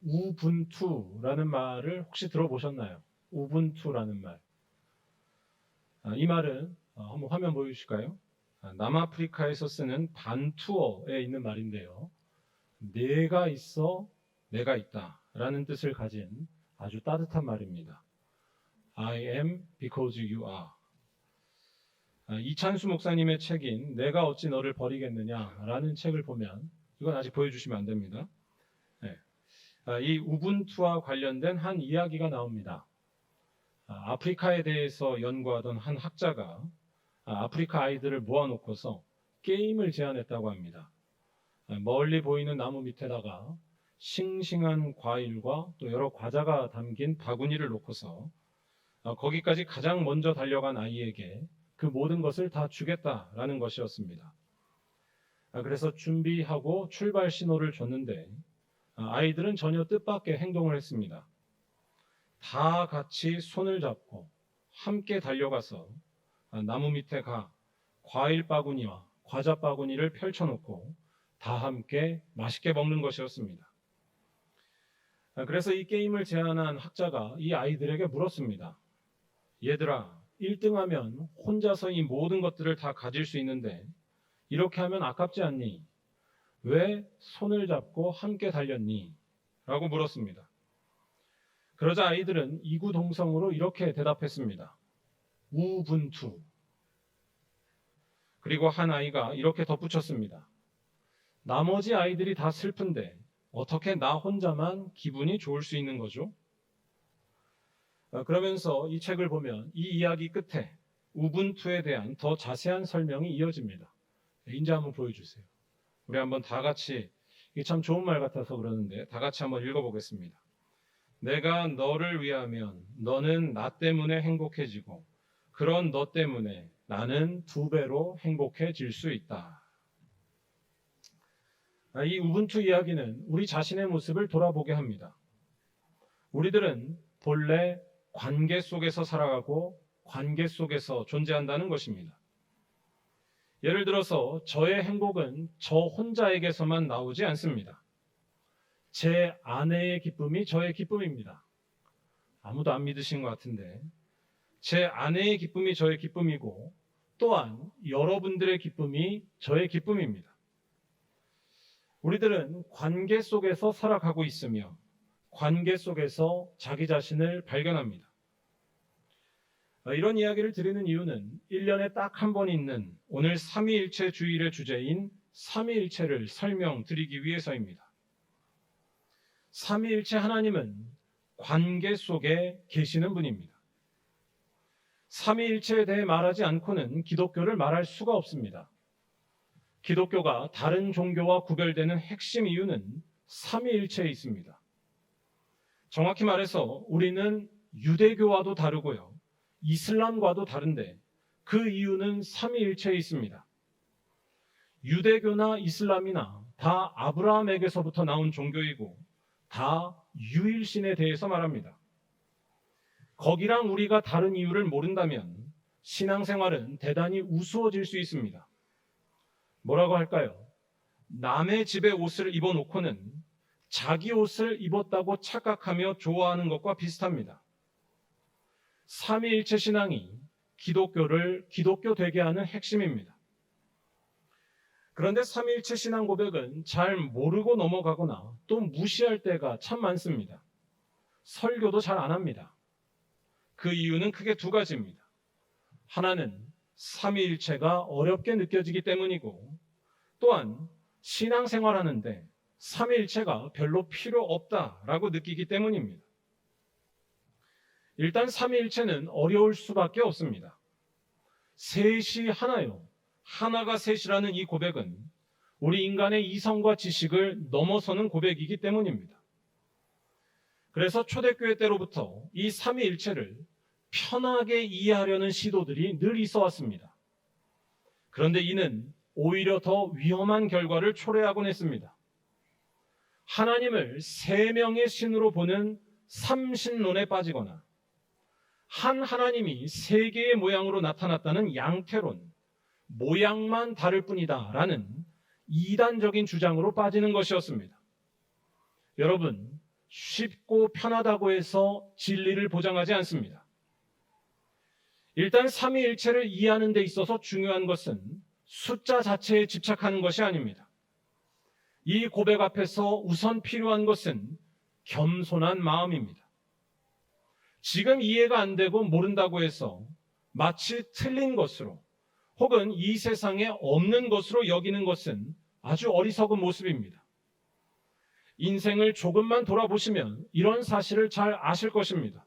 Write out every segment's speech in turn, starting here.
우분투라는 말을 혹시 들어보셨나요? 우분투라는 말. 이 말은 한번 화면 보여주실까요? 남아프리카에서 쓰는 반투어에 있는 말인데요. 내가 있어, 내가 있다 라는 뜻을 가진 아주 따뜻한 말입니다. I am because you are. 이찬수 목사님의 책인 내가 어찌 너를 버리겠느냐라는 책을 보면, 이건 아직 보여주시면 안 됩니다. 네. 이 우분투와 관련된 한 이야기가 나옵니다. 아프리카에 대해서 연구하던 한 학자가 아프리카 아이들을 모아놓고서 게임을 제안했다고 합니다. 멀리 보이는 나무 밑에다가 싱싱한 과일과 또 여러 과자가 담긴 바구니를 놓고서 거기까지 가장 먼저 달려간 아이에게 그 모든 것을 다 주겠다라는 것이었습니다. 그래서 준비하고 출발 신호를 줬는데 아이들은 전혀 뜻밖의 행동을 했습니다. 다 같이 손을 잡고 함께 달려가서 나무 밑에 가 과일 바구니와 과자 바구니를 펼쳐놓고 다 함께 맛있게 먹는 것이었습니다. 그래서 이 게임을 제안한 학자가 이 아이들에게 물었습니다. 얘들아, 1등하면 혼자서 이 모든 것들을 다 가질 수 있는데 이렇게 하면 아깝지 않니? 왜 손을 잡고 함께 달렸니? 라고 물었습니다. 그러자 아이들은 이구동성으로 이렇게 대답했습니다. 우분투. 그리고 한 아이가 이렇게 덧붙였습니다. 나머지 아이들이 다 슬픈데 어떻게 나 혼자만 기분이 좋을 수 있는 거죠? 그러면서 이 책을 보면 이 이야기 끝에 우분투에 대한 더 자세한 설명이 이어집니다. 인제 한번 보여주세요. 우리 한번 다 같이, 이게 참 좋은 말 같아서 그러는데 다 같이 한번 읽어보겠습니다. 내가 너를 위하면 너는 나 때문에 행복해지고 그런 너 때문에 나는 2배로 행복해질 수 있다. 이 우분투 이야기는 우리 자신의 모습을 돌아보게 합니다. 우리들은 본래 관계 속에서 살아가고 관계 속에서 존재한다는 것입니다. 예를 들어서 저의 행복은 저 혼자에게서만 나오지 않습니다. 제 아내의 기쁨이 저의 기쁨입니다. 아무도 안 믿으신 것 같은데 제 아내의 기쁨이 저의 기쁨이고 또한 여러분들의 기쁨이 저의 기쁨입니다. 우리들은 관계 속에서 살아가고 있으며 관계 속에서 자기 자신을 발견합니다. 이런 이야기를 드리는 이유는 1년에 딱 한 번 있는 오늘 삼위일체 주일의 주제인 삼위일체를 설명드리기 위해서입니다. 삼위일체 하나님은 관계 속에 계시는 분입니다. 삼위일체에 대해 말하지 않고는 기독교를 말할 수가 없습니다. 기독교가 다른 종교와 구별되는 핵심 이유는 삼위일체에 있습니다. 정확히 말해서 우리는 유대교와도 다르고요, 이슬람과도 다른데 그 이유는 삼위일체에 있습니다. 유대교나 이슬람이나 다 아브라함에게서부터 나온 종교이고 다 유일신에 대해서 말합니다. 거기랑 우리가 다른 이유를 모른다면 신앙생활은 대단히 우스워질 수 있습니다. 뭐라고 할까요? 남의 집에 옷을 입어놓고는 자기 옷을 입었다고 착각하며 좋아하는 것과 비슷합니다. 삼위일체 신앙이 기독교를 기독교 되게 하는 핵심입니다. 그런데 삼위일체 신앙 고백은 잘 모르고 넘어가거나 또 무시할 때가 참 많습니다. 설교도 잘 안 합니다. 그 이유는 크게 2가지입니다. 하나는 삼위일체가 어렵게 느껴지기 때문이고 또한 신앙생활하는데 삼위일체가 별로 필요 없다라고 느끼기 때문입니다. 일단 삼위일체는 어려울 수밖에 없습니다. 셋이 하나요. 하나가 셋이라는 이 고백은 우리 인간의 이성과 지식을 넘어서는 고백이기 때문입니다. 그래서 초대교회 때로부터 이 삼위일체를 편하게 이해하려는 시도들이 늘 있어 왔습니다. 그런데 이는 오히려 더 위험한 결과를 초래하곤 했습니다. 하나님을 3명의 신으로 보는 삼신론에 빠지거나 한 하나님이 3개의 모양으로 나타났다는 양태론, 모양만 다를 뿐이다 라는 이단적인 주장으로 빠지는 것이었습니다. 여러분, 쉽고 편하다고 해서 진리를 보장하지 않습니다. 일단 삼위일체를 이해하는 데 있어서 중요한 것은 숫자 자체에 집착하는 것이 아닙니다. 이 고백 앞에서 우선 필요한 것은 겸손한 마음입니다. 지금 이해가 안 되고 모른다고 해서 마치 틀린 것으로 혹은 이 세상에 없는 것으로 여기는 것은 아주 어리석은 모습입니다. 인생을 조금만 돌아보시면 이런 사실을 잘 아실 것입니다.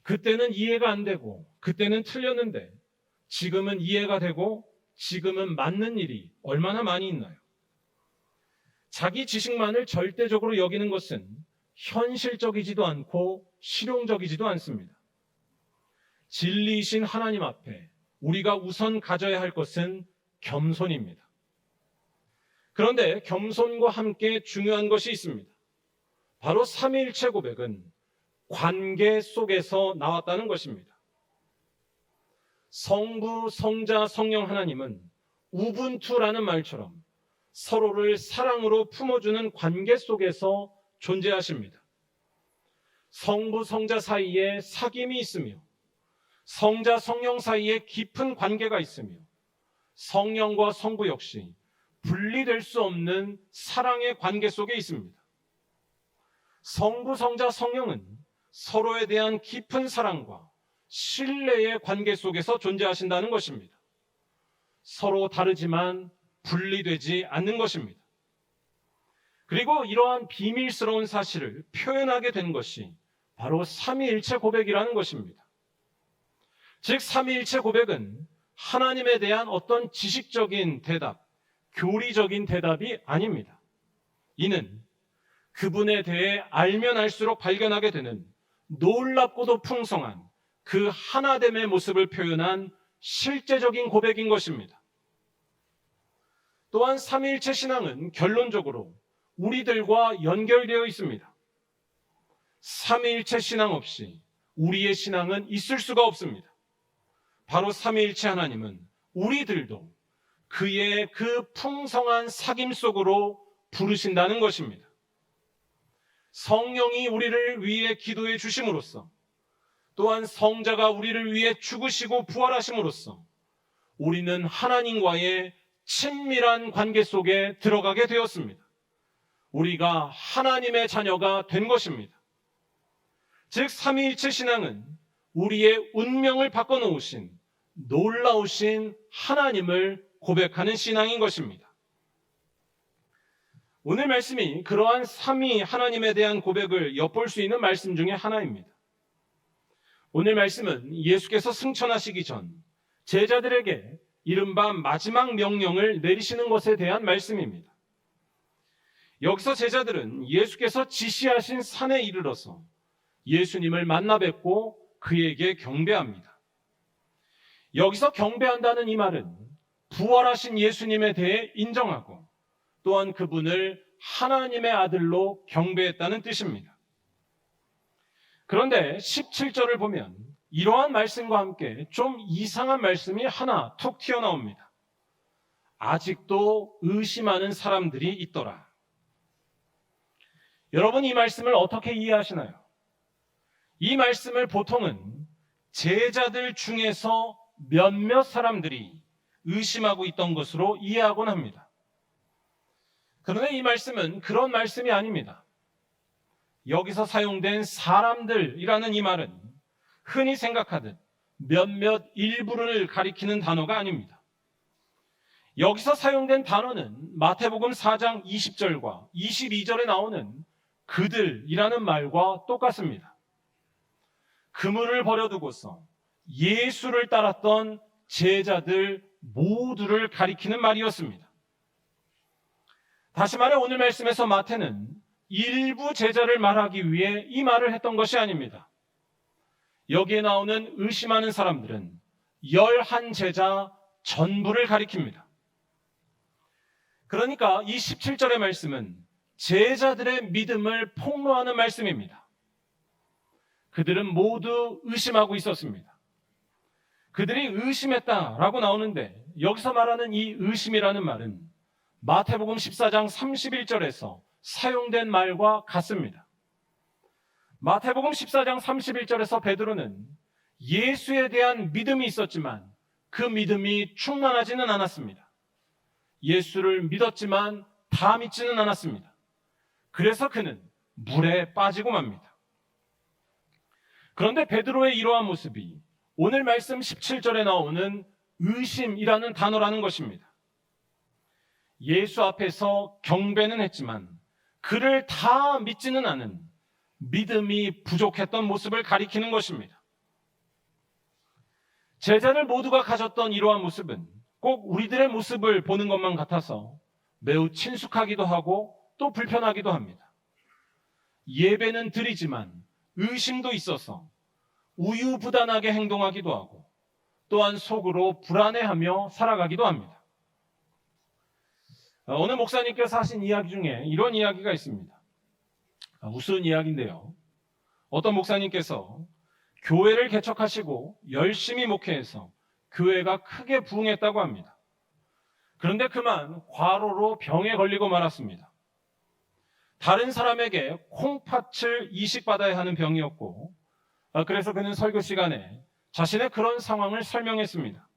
그때는 이해가 안 되고 그때는 틀렸는데 지금은 이해가 되고 지금은 맞는 일이 얼마나 많이 있나요? 자기 지식만을 절대적으로 여기는 것은 현실적이지도 않고 실용적이지도 않습니다. 진리이신 하나님 앞에 우리가 우선 가져야 할 것은 겸손입니다. 그런데 겸손과 함께 중요한 것이 있습니다. 바로 삼위일체 고백은 관계 속에서 나왔다는 것입니다. 성부, 성자, 성령 하나님은 우분투라는 말처럼 서로를 사랑으로 품어주는 관계 속에서 존재하십니다. 성부, 성자 사이에 사귐이 있으며 성자, 성령 사이에 깊은 관계가 있으며 성령과 성부 역시 분리될 수 없는 사랑의 관계 속에 있습니다. 성부, 성자, 성령은 서로에 대한 깊은 사랑과 신뢰의 관계 속에서 존재하신다는 것입니다. 서로 다르지만 분리되지 않는 것입니다. 그리고 이러한 비밀스러운 사실을 표현하게 된 것이 바로 삼위일체 고백이라는 것입니다. 즉 삼위일체 고백은 하나님에 대한 어떤 지식적인 대답, 교리적인 대답이 아닙니다. 이는 그분에 대해 알면 알수록 발견하게 되는 놀랍고도 풍성한 그 하나됨의 모습을 표현한 실제적인 고백인 것입니다. 또한 삼위일체 신앙은 결론적으로 우리들과 연결되어 있습니다. 삼위일체 신앙 없이 우리의 신앙은 있을 수가 없습니다. 바로 삼위일체 하나님은 우리들도 그의 그 풍성한 사귐 속으로 부르신다는 것입니다. 성령이 우리를 위해 기도해 주심으로써 또한 성자가 우리를 위해 죽으시고 부활하심으로써 우리는 하나님과의 친밀한 관계 속에 들어가게 되었습니다. 우리가 하나님의 자녀가 된 것입니다. 즉 삼위일체 신앙은 우리의 운명을 바꿔놓으신 놀라우신 하나님을 고백하는 신앙인 것입니다. 오늘 말씀이 그러한 삼위 하나님에 대한 고백을 엿볼 수 있는 말씀 중에 하나입니다. 오늘 말씀은 예수께서 승천하시기 전 제자들에게 이른바 마지막 명령을 내리시는 것에 대한 말씀입니다. 여기서 제자들은 예수께서 지시하신 산에 이르러서 예수님을 만나 뵙고 그에게 경배합니다. 여기서 경배한다는 이 말은 부활하신 예수님에 대해 인정하고 또한 그분을 하나님의 아들로 경배했다는 뜻입니다. 그런데 17절을 보면 이러한 말씀과 함께 좀 이상한 말씀이 하나 툭 튀어나옵니다. 아직도 의심하는 사람들이 있더라. 여러분 이 말씀을 어떻게 이해하시나요? 이 말씀을 보통은 제자들 중에서 몇몇 사람들이 의심하고 있던 것으로 이해하곤 합니다. 그런데 이 말씀은 그런 말씀이 아닙니다. 여기서 사용된 사람들이라는 이 말은 흔히 생각하듯 몇몇 일부를 가리키는 단어가 아닙니다. 여기서 사용된 단어는 마태복음 4장 20절과 22절에 나오는 그들이라는 말과 똑같습니다. 그물을 버려두고서 예수를 따랐던 제자들 모두를 가리키는 말이었습니다. 다시 말해 오늘 말씀에서 마태는 일부 제자를 말하기 위해 이 말을 했던 것이 아닙니다. 여기에 나오는 의심하는 사람들은 11제자 전부를 가리킵니다. 그러니까 이 17절의 말씀은 제자들의 믿음을 폭로하는 말씀입니다. 그들은 모두 의심하고 있었습니다. 그들이 의심했다라고 나오는데 여기서 말하는 이 의심이라는 말은 마태복음 14장 31절에서 사용된 말과 같습니다. 마태복음 14장 31절에서 베드로는 예수에 대한 믿음이 있었지만 그 믿음이 충만하지는 않았습니다. 예수를 믿었지만 다 믿지는 않았습니다. 그래서 그는 물에 빠지고 맙니다. 그런데 베드로의 이러한 모습이 오늘 말씀 17절에 나오는 의심이라는 단어라는 것입니다. 예수 앞에서 경배는 했지만 그를 다 믿지는 않은 믿음이 부족했던 모습을 가리키는 것입니다. 제자들 모두가 가졌던 이러한 모습은 꼭 우리들의 모습을 보는 것만 같아서 매우 친숙하기도 하고 또 불편하기도 합니다. 예배는 드리지만 의심도 있어서 우유부단하게 행동하기도 하고 또한 속으로 불안해하며 살아가기도 합니다. 어느 목사님께서 하신 이야기 중에 이런 이야기가 있습니다. 우스운 이야기인데요. 어떤 목사님께서 교회를 개척하시고 열심히 목회해서 교회가 크게 부흥했다고 합니다. 그런데 그만 과로로 병에 걸리고 말았습니다. 다른 사람에게 콩팥을 이식받아야 하는 병이었고, 그래서 그는 설교 시간에 자신의 그런 상황을 설명했습니다.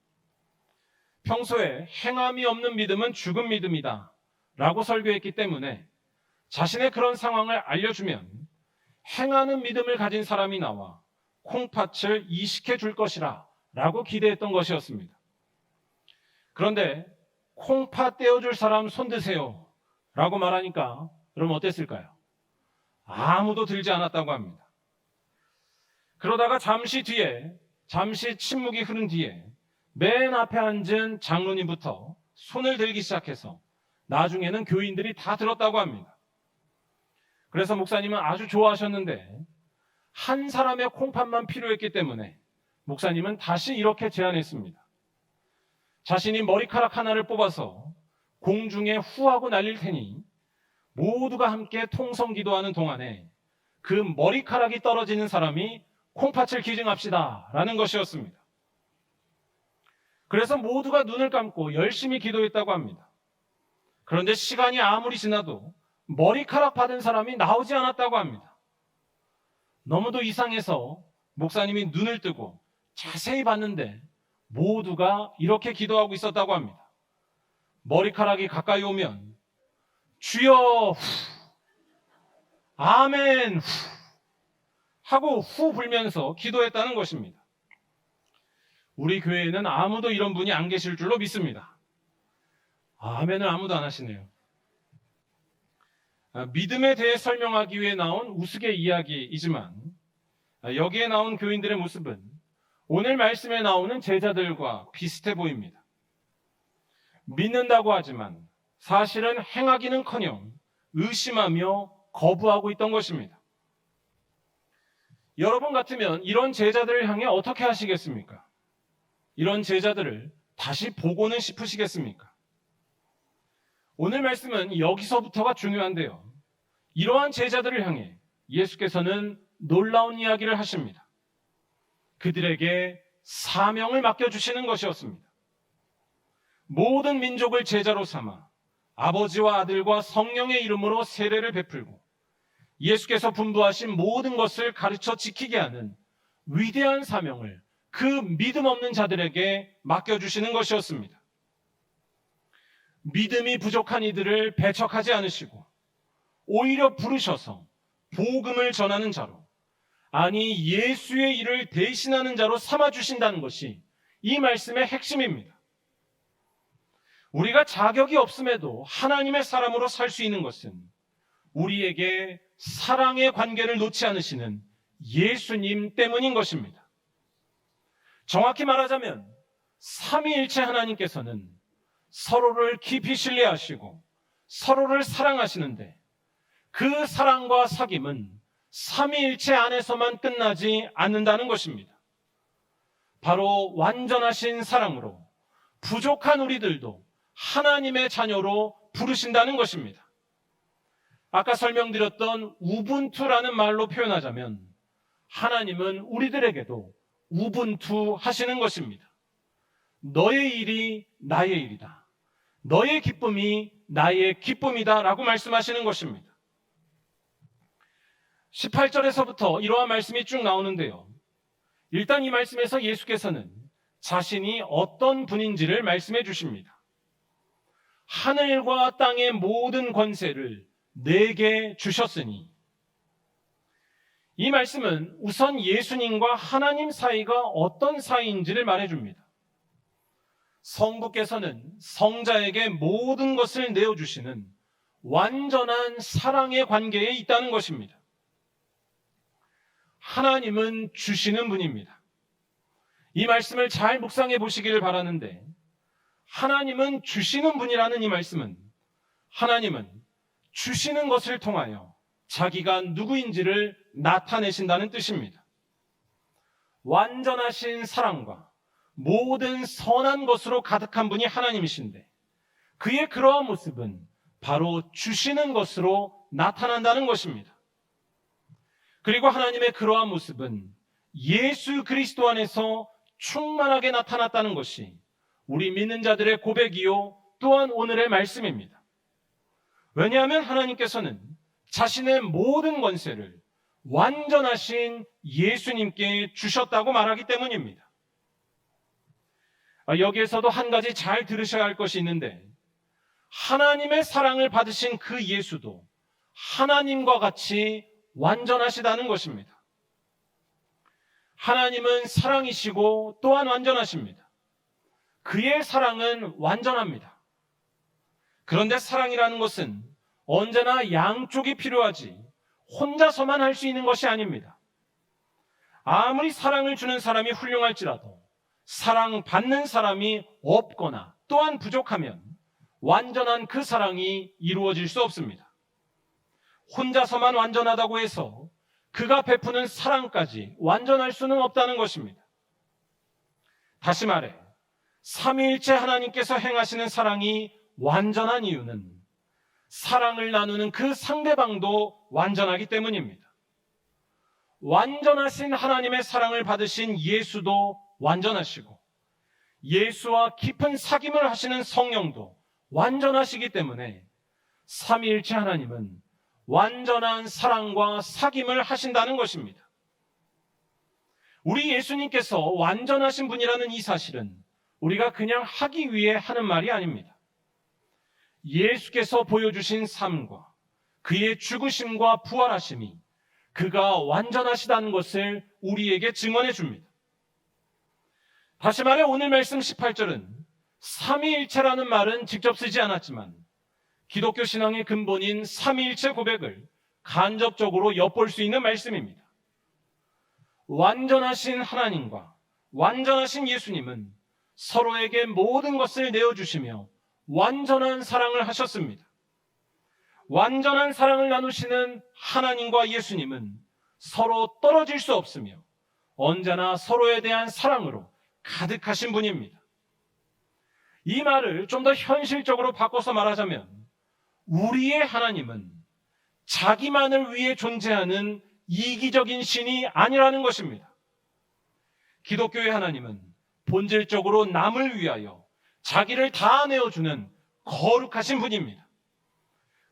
평소에 행함이 없는 믿음은 죽은 믿음이다 라고 설교했기 때문에 자신의 그런 상황을 알려주면 행하는 믿음을 가진 사람이 나와 콩팥을 이식해 줄 것이라 라고 기대했던 것이었습니다. 그런데 콩팥 떼어줄 사람 손드세요 라고 말하니까 여러분 어땠을까요? 아무도 들지 않았다고 합니다. 그러다가 잠시 침묵이 흐른 뒤에 맨 앞에 앉은 장로님부터 손을 들기 시작해서 나중에는 교인들이 다 들었다고 합니다. 그래서 목사님은 아주 좋아하셨는데 한 사람의 콩팥만 필요했기 때문에 목사님은 다시 이렇게 제안했습니다. 자신이 머리카락 하나를 뽑아서 공중에 후하고 날릴 테니 모두가 함께 통성 기도하는 동안에 그 머리카락이 떨어지는 사람이 콩팥을 기증합시다 라는 것이었습니다. 그래서 모두가 눈을 감고 열심히 기도했다고 합니다. 그런데 시간이 아무리 지나도 머리카락 받은 사람이 나오지 않았다고 합니다. 너무도 이상해서 목사님이 눈을 뜨고 자세히 봤는데 모두가 이렇게 기도하고 있었다고 합니다. 머리카락이 가까이 오면 주여 후, 아멘 후 하고 후 불면서 기도했다는 것입니다. 우리 교회에는 아무도 이런 분이 안 계실 줄로 믿습니다. 아멘을 아무도 안 하시네요. 믿음에 대해 설명하기 위해 나온 우스개 이야기이지만 여기에 나온 교인들의 모습은 오늘 말씀에 나오는 제자들과 비슷해 보입니다. 믿는다고 하지만 사실은 행하기는커녕 의심하며 거부하고 있던 것입니다. 여러분 같으면 이런 제자들을 향해 어떻게 하시겠습니까? 이런 제자들을 다시 보고는 싶으시겠습니까? 오늘 말씀은 여기서부터가 중요한데요. 이러한 제자들을 향해 예수께서는 놀라운 이야기를 하십니다. 그들에게 사명을 맡겨주시는 것이었습니다. 모든 민족을 제자로 삼아 아버지와 아들과 성령의 이름으로 세례를 베풀고 예수께서 분부하신 모든 것을 가르쳐 지키게 하는 위대한 사명을 그 믿음 없는 자들에게 맡겨주시는 것이었습니다. 믿음이 부족한 이들을 배척하지 않으시고 오히려 부르셔서 복음을 전하는 자로, 아니 예수의 일을 대신하는 자로 삼아주신다는 것이 이 말씀의 핵심입니다. 우리가 자격이 없음에도 하나님의 사람으로 살 수 있는 것은 우리에게 사랑의 관계를 놓지 않으시는 예수님 때문인 것입니다. 정확히 말하자면 삼위일체 하나님께서는 서로를 깊이 신뢰하시고 서로를 사랑하시는데 그 사랑과 사귐은 삼위일체 안에서만 끝나지 않는다는 것입니다. 바로 완전하신 사랑으로 부족한 우리들도 하나님의 자녀로 부르신다는 것입니다. 아까 설명드렸던 우분투라는 말로 표현하자면 하나님은 우리들에게도 우분투 하시는 것입니다. 너의 일이 나의 일이다. 너의 기쁨이 나의 기쁨이다 라고 말씀하시는 것입니다. 18절에서부터 이러한 말씀이 쭉 나오는데요. 일단 이 말씀에서 예수께서는 자신이 어떤 분인지를 말씀해 주십니다. 하늘과 땅의 모든 권세를 내게 주셨으니, 이 말씀은 우선 예수님과 하나님 사이가 어떤 사이인지를 말해줍니다. 성부께서는 성자에게 모든 것을 내어주시는 완전한 사랑의 관계에 있다는 것입니다. 하나님은 주시는 분입니다. 이 말씀을 잘 묵상해 보시기를 바라는데, 하나님은 주시는 분이라는 이 말씀은 하나님은 주시는 것을 통하여 자기가 누구인지를 나타내신다는 뜻입니다. 완전하신 사랑과 모든 선한 것으로 가득한 분이 하나님이신데, 그의 그러한 모습은 바로 주시는 것으로 나타난다는 것입니다. 그리고 하나님의 그러한 모습은 예수 그리스도 안에서 충만하게 나타났다는 것이 우리 믿는 자들의 고백이요, 또한 오늘의 말씀입니다. 왜냐하면 하나님께서는 자신의 모든 권세를 완전하신 예수님께 주셨다고 말하기 때문입니다. 여기에서도 한 가지 잘 들으셔야 할 것이 있는데, 하나님의 사랑을 받으신 그 예수도 하나님과 같이 완전하시다는 것입니다. 하나님은 사랑이시고 또한 완전하십니다. 그의 사랑은 완전합니다. 그런데 사랑이라는 것은 언제나 양쪽이 필요하지 혼자서만 할 수 있는 것이 아닙니다. 아무리 사랑을 주는 사람이 훌륭할지라도 사랑받는 사람이 없거나 또한 부족하면 완전한 그 사랑이 이루어질 수 없습니다. 혼자서만 완전하다고 해서 그가 베푸는 사랑까지 완전할 수는 없다는 것입니다. 다시 말해, 삼위일체 하나님께서 행하시는 사랑이 완전한 이유는 사랑을 나누는 그 상대방도 완전하기 때문입니다. 완전하신 하나님의 사랑을 받으신 예수도 완전하시고, 예수와 깊은 사귐을 하시는 성령도 완전하시기 때문에 삼위일체 하나님은 완전한 사랑과 사귐을 하신다는 것입니다. 우리 예수님께서 완전하신 분이라는 이 사실은 우리가 그냥 하기 위해 하는 말이 아닙니다. 예수께서 보여주신 삶과 그의 죽으심과 부활하심이 그가 완전하시다는 것을 우리에게 증언해 줍니다. 다시 말해 오늘 말씀 18절은 삼위일체라는 말은 직접 쓰지 않았지만 기독교 신앙의 근본인 삼위일체 고백을 간접적으로 엿볼 수 있는 말씀입니다. 완전하신 하나님과 완전하신 예수님은 서로에게 모든 것을 내어주시며 완전한 사랑을 하셨습니다. 완전한 사랑을 나누시는 하나님과 예수님은 서로 떨어질 수 없으며 언제나 서로에 대한 사랑으로 가득하신 분입니다. 이 말을 좀 더 현실적으로 바꿔서 말하자면 우리의 하나님은 자기만을 위해 존재하는 이기적인 신이 아니라는 것입니다. 기독교의 하나님은 본질적으로 남을 위하여 자기를 다 내어주는 거룩하신 분입니다.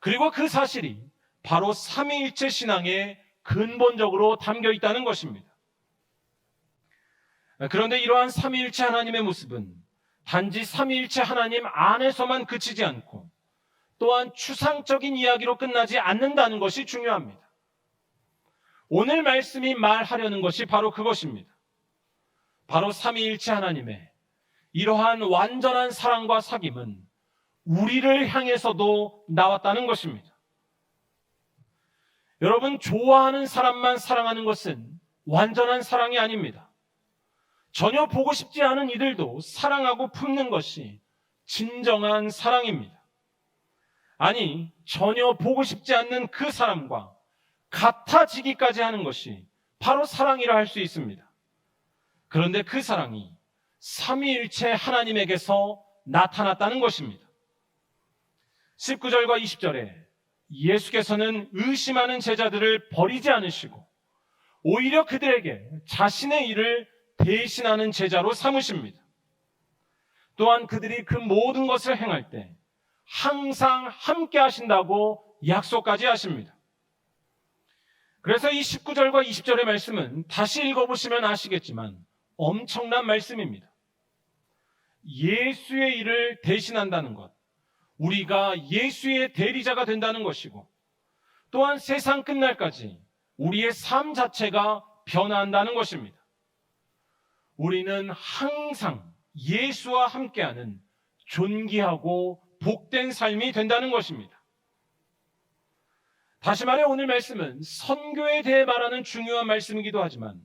그리고 그 사실이 바로 삼위일체 신앙에 근본적으로 담겨 있다는 것입니다. 그런데 이러한 삼위일체 하나님의 모습은 단지 삼위일체 하나님 안에서만 그치지 않고 또한 추상적인 이야기로 끝나지 않는다는 것이 중요합니다. 오늘 말씀이 말하려는 것이 바로 그것입니다. 바로 삼위일체 하나님의 이러한 완전한 사랑과 사귐은 우리를 향해서도 나왔다는 것입니다. 여러분, 좋아하는 사람만 사랑하는 것은 완전한 사랑이 아닙니다. 전혀 보고 싶지 않은 이들도 사랑하고 품는 것이 진정한 사랑입니다. 아니, 전혀 보고 싶지 않는 그 사람과 같아지기까지 하는 것이 바로 사랑이라 할 수 있습니다. 그런데 그 사랑이 삼위일체 하나님에게서 나타났다는 것입니다. 19절과 20절에 예수께서는 의심하는 제자들을 버리지 않으시고 오히려 그들에게 자신의 일을 대신하는 제자로 삼으십니다. 또한 그들이 그 모든 것을 행할 때 항상 함께 하신다고 약속까지 하십니다. 그래서 이 19절과 20절의 말씀은 다시 읽어보시면 아시겠지만 엄청난 말씀입니다. 예수의 일을 대신한다는 것, 우리가 예수의 대리자가 된다는 것이고, 또한 세상 끝날까지 우리의 삶 자체가 변화한다는 것입니다. 우리는 항상 예수와 함께하는 존귀하고 복된 삶이 된다는 것입니다. 다시 말해 오늘 말씀은 선교에 대해 말하는 중요한 말씀이기도 하지만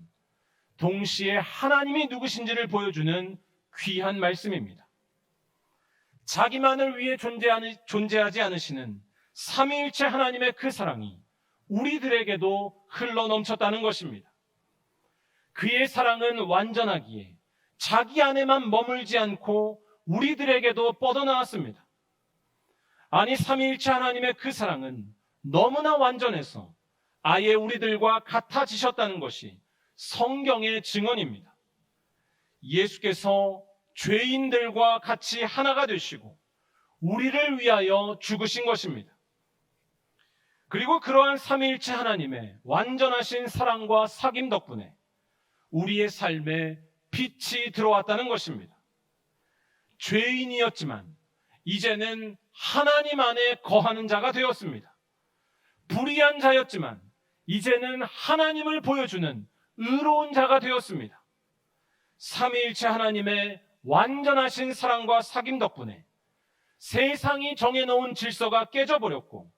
동시에 하나님이 누구신지를 보여주는 귀한 말씀입니다. 자기만을 위해 존재하지 않으시는 삼위일체 하나님의 그 사랑이 우리들에게도 흘러넘쳤다는 것입니다. 그의 사랑은 완전하기에 자기 안에만 머물지 않고 우리들에게도 뻗어나왔습니다. 아니, 삼위일체 하나님의 그 사랑은 너무나 완전해서 아예 우리들과 같아지셨다는 것이 성경의 증언입니다. 예수께서 죄인들과 같이 하나가 되시고 우리를 위하여 죽으신 것입니다. 그리고 그러한 삼위일체 하나님의 완전하신 사랑과 사귐 덕분에 우리의 삶에 빛이 들어왔다는 것입니다. 죄인이었지만 이제는 하나님 안에 거하는 자가 되었습니다. 불의한 자였지만 이제는 하나님을 보여주는 의로운 자가 되었습니다. 삼위일체 하나님의 완전하신 사랑과 사귐 덕분에 세상이 정해놓은 질서가 깨져버렸고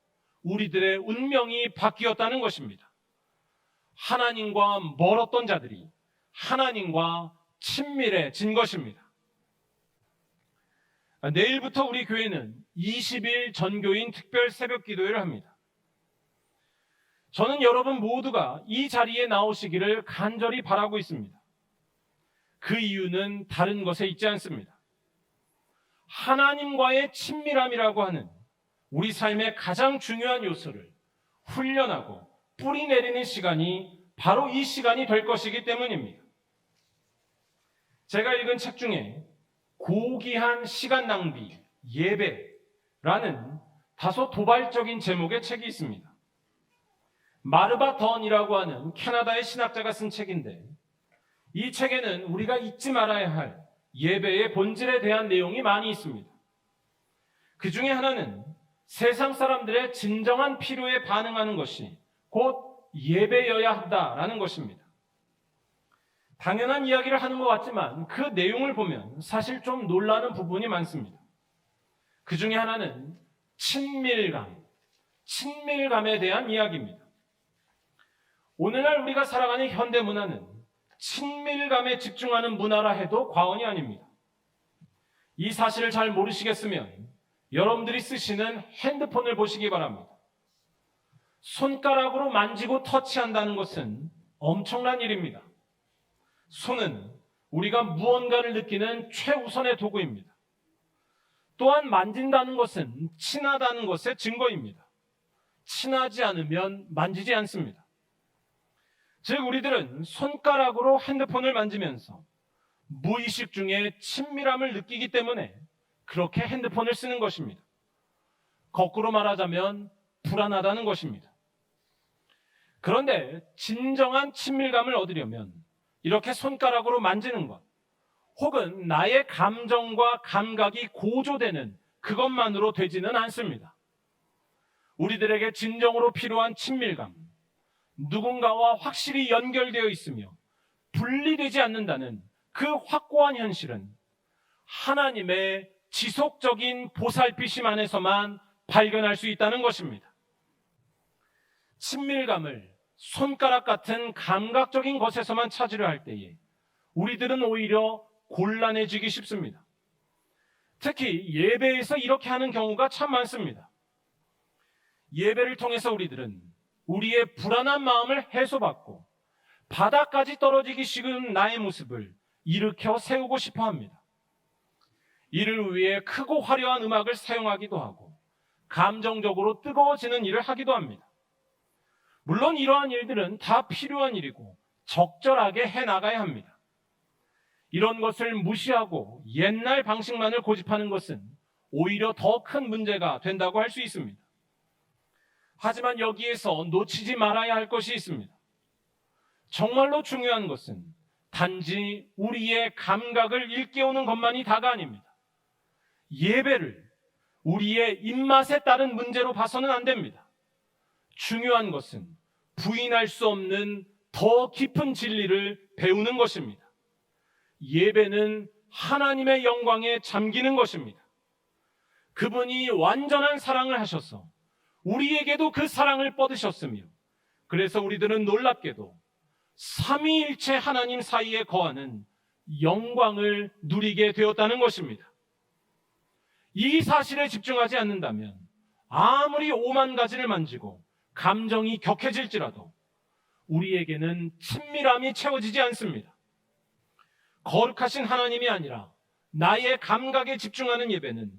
우리들의 운명이 바뀌었다는 것입니다. 하나님과 멀었던 자들이 하나님과 친밀해진 것입니다. 내일부터 우리 교회는 20일 전교인 특별 새벽 기도회를 합니다. 저는 여러분 모두가 이 자리에 나오시기를 간절히 바라고 있습니다. 그 이유는 다른 것에 있지 않습니다. 하나님과의 친밀함이라고 하는 우리 삶의 가장 중요한 요소를 훈련하고 뿌리 내리는 시간이 바로 이 시간이 될 것이기 때문입니다. 제가 읽은 책 중에 고귀한 시간 낭비, 예배라는 다소 도발적인 제목의 책이 있습니다. 마르바 던이라고 하는 캐나다의 신학자가 쓴 책인데 이 책에는 우리가 잊지 말아야 할 예배의 본질에 대한 내용이 많이 있습니다. 그 중에 하나는 세상 사람들의 진정한 필요에 반응하는 것이 곧 예배여야 한다라는 것입니다. 당연한 이야기를 하는 것 같지만 그 내용을 보면 사실 좀 놀라는 부분이 많습니다. 그 중에 하나는 친밀감에 대한 이야기입니다. 오늘날 우리가 살아가는 현대 문화는 친밀감에 집중하는 문화라 해도 과언이 아닙니다. 이 사실을 잘 모르시겠으면 여러분들이 쓰시는 핸드폰을 보시기 바랍니다. 손가락으로 만지고 터치한다는 것은 엄청난 일입니다. 손은 우리가 무언가를 느끼는 최우선의 도구입니다. 또한 만진다는 것은 친하다는 것의 증거입니다. 친하지 않으면 만지지 않습니다. 즉 우리들은 손가락으로 핸드폰을 만지면서 무의식 중에 친밀함을 느끼기 때문에 그렇게 핸드폰을 쓰는 것입니다. 거꾸로 말하자면 불안하다는 것입니다. 그런데 진정한 친밀감을 얻으려면 이렇게 손가락으로 만지는 것, 혹은 나의 감정과 감각이 고조되는 그것만으로 되지는 않습니다. 우리들에게 진정으로 필요한 친밀감, 누군가와 확실히 연결되어 있으며 분리되지 않는다는 그 확고한 현실은 하나님의 지속적인 보살피심 안에서만 발견할 수 있다는 것입니다. 친밀감을 손가락 같은 감각적인 것에서만 찾으려 할 때에 우리들은 오히려 곤란해지기 쉽습니다. 특히 예배에서 이렇게 하는 경우가 참 많습니다. 예배를 통해서 우리들은 우리의 불안한 마음을 해소받고 바닥까지 떨어지기 쉬운 나의 모습을 일으켜 세우고 싶어 합니다. 이를 위해 크고 화려한 음악을 사용하기도 하고 감정적으로 뜨거워지는 일을 하기도 합니다. 물론 이러한 일들은 다 필요한 일이고 적절하게 해나가야 합니다. 이런 것을 무시하고 옛날 방식만을 고집하는 것은 오히려 더 큰 문제가 된다고 할 수 있습니다. 하지만 여기에서 놓치지 말아야 할 것이 있습니다. 정말로 중요한 것은 단지 우리의 감각을 일깨우는 것만이 다가 아닙니다. 예배를 우리의 입맛에 따른 문제로 봐서는 안 됩니다. 중요한 것은 부인할 수 없는 더 깊은 진리를 배우는 것입니다. 예배는 하나님의 영광에 잠기는 것입니다. 그분이 완전한 사랑을 하셔서 우리에게도 그 사랑을 뻗으셨으며, 그래서 우리들은 놀랍게도 삼위일체 하나님 사이에 거하는 영광을 누리게 되었다는 것입니다. 이 사실에 집중하지 않는다면 아무리 오만 가지를 만지고 감정이 격해질지라도 우리에게는 친밀함이 채워지지 않습니다. 거룩하신 하나님이 아니라 나의 감각에 집중하는 예배는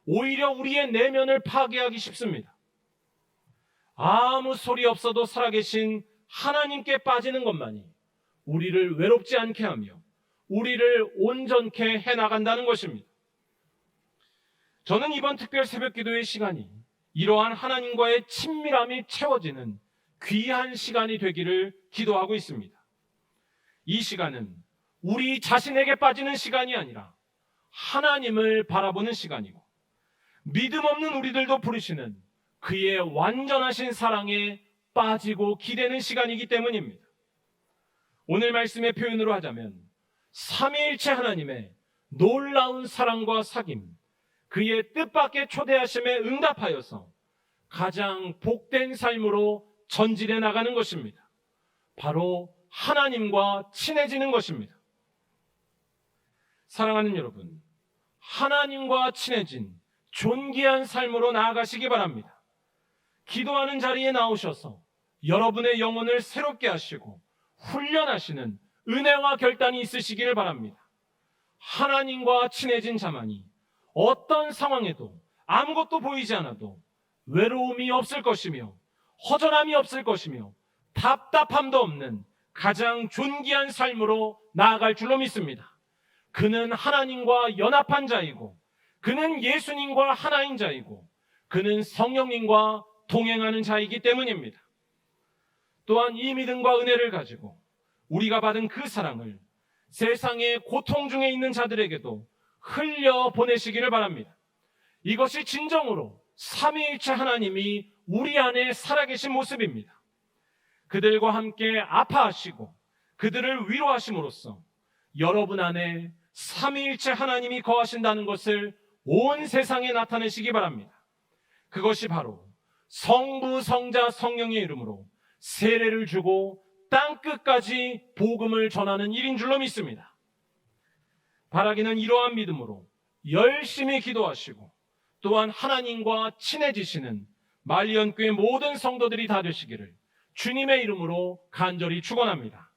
오히려 우리의 내면을 파괴하기 쉽습니다. 아무 소리 없어도 살아계신 하나님께 빠지는 것만이 우리를 외롭지 않게 하며 우리를 온전케 해나간다는 것입니다. 저는 이번 특별 새벽 기도의 시간이 이러한 하나님과의 친밀함이 채워지는 귀한 시간이 되기를 기도하고 있습니다. 이 시간은 우리 자신에게 빠지는 시간이 아니라 하나님을 바라보는 시간이고, 믿음 없는 우리들도 부르시는 그의 완전하신 사랑에 빠지고 기대는 시간이기 때문입니다. 오늘 말씀의 표현으로 하자면 삼위일체 하나님의 놀라운 사랑과 사귐, 그의 뜻밖의 초대하심에 응답하여서 가장 복된 삶으로 전진해 나가는 것입니다. 바로 하나님과 친해지는 것입니다. 사랑하는 여러분, 하나님과 친해진 존귀한 삶으로 나아가시기 바랍니다. 기도하는 자리에 나오셔서 여러분의 영혼을 새롭게 하시고 훈련하시는 은혜와 결단이 있으시기를 바랍니다. 하나님과 친해진 자만이 어떤 상황에도 아무것도 보이지 않아도 외로움이 없을 것이며 허전함이 없을 것이며 답답함도 없는 가장 존귀한 삶으로 나아갈 줄로 믿습니다. 그는 하나님과 연합한 자이고, 그는 예수님과 하나인 자이고, 그는 성령님과 동행하는 자이기 때문입니다. 또한 이 믿음과 은혜를 가지고 우리가 받은 그 사랑을 세상의 고통 중에 있는 자들에게도 흘려 보내시기를 바랍니다. 이것이 진정으로 삼위일체 하나님이 우리 안에 살아계신 모습입니다. 그들과 함께 아파하시고 그들을 위로하심으로써 여러분 안에 삼위일체 하나님이 거하신다는 것을 온 세상에 나타내시기 바랍니다. 그것이 바로 성부, 성자, 성령의 이름으로 세례를 주고 땅끝까지 복음을 전하는 일인 줄로 믿습니다. 바라기는 이러한 믿음으로 열심히 기도하시고 또한 하나님과 친해지시는 말리언교회 모든 성도들이 다 되시기를 주님의 이름으로 간절히 축원합니다.